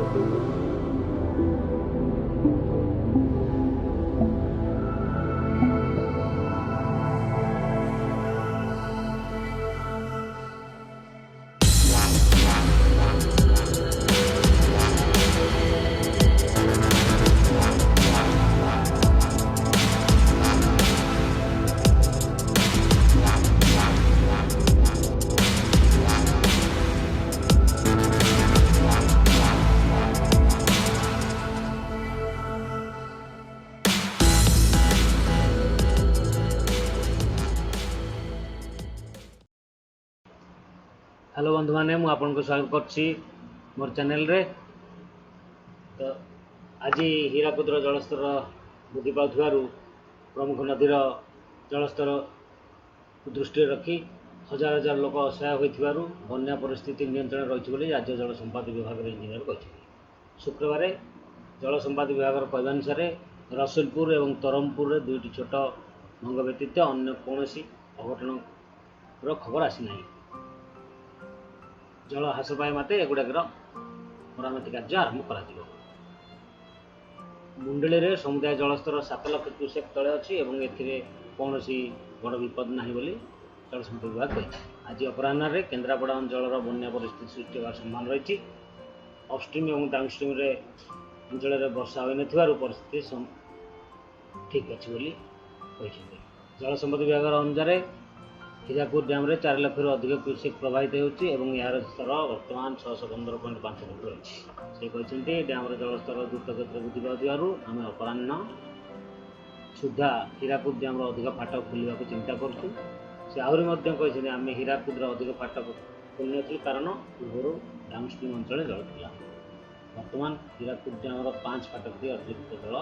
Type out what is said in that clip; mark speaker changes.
Speaker 1: Hello बंधु मैंने मुझे स्वागत करछि मोर चैनल रे। तो आज हीराकुदर जलस्तर वृद्धि पाउथिबारु प्रमुख नदीर जलस्तर दृष्टि रखी हजार हजार लोक असहाय होइथिबारु बन्या परिस्थिति नियंत्रण रही बोली राज्य जल संपद विभाग इंजीनियर कहते। शुक्रवार जल संपद विभाग कहवा अनुसार रसुलपुर और तरमपुर दुईटी छोट भंग व्यतीत अन्य कौन अघटन खबर आसी ना। जल ह्रास पाए मते एगुड़ाकर मरामती कार्य आरंभ कर मुंडेली में समुदाय जलस्तर 7 लाख क्यूसेक तले अच्छी कौन बड़ विपद ना बोली जल संपद विभाग कही। आज अपराह्न केन्द्रापड़ा अंचल बन्या परिस्थिति सृष्टि होगा संभावना रही। अपस्ट्रीम और डाउनस्ट्रीम अंचल वर्षा हो न परिस्थिति ठीक अच्छी जल संपद विभाग अनुसार हीराकुद डैम 4 लाख अधिक क्यूसेक प्रवाहित होती यार स्तर बर्तमान 615.5 फुट रही। से डैम जलस्तर द्रुत गति वृद्धि पाउथिबारु आम अपराह्न सुधा हीराकुद डैम अधिक फाटक खोलने को चिंता करूँ। से आहरी आम हीराकुद अधिक फाटक खोल नी कारण पूर्व डाउनस्ट्रीम अंचल जल था। बर्तमान हीराकुद डैम 5 फाटक अतिरिक्त जल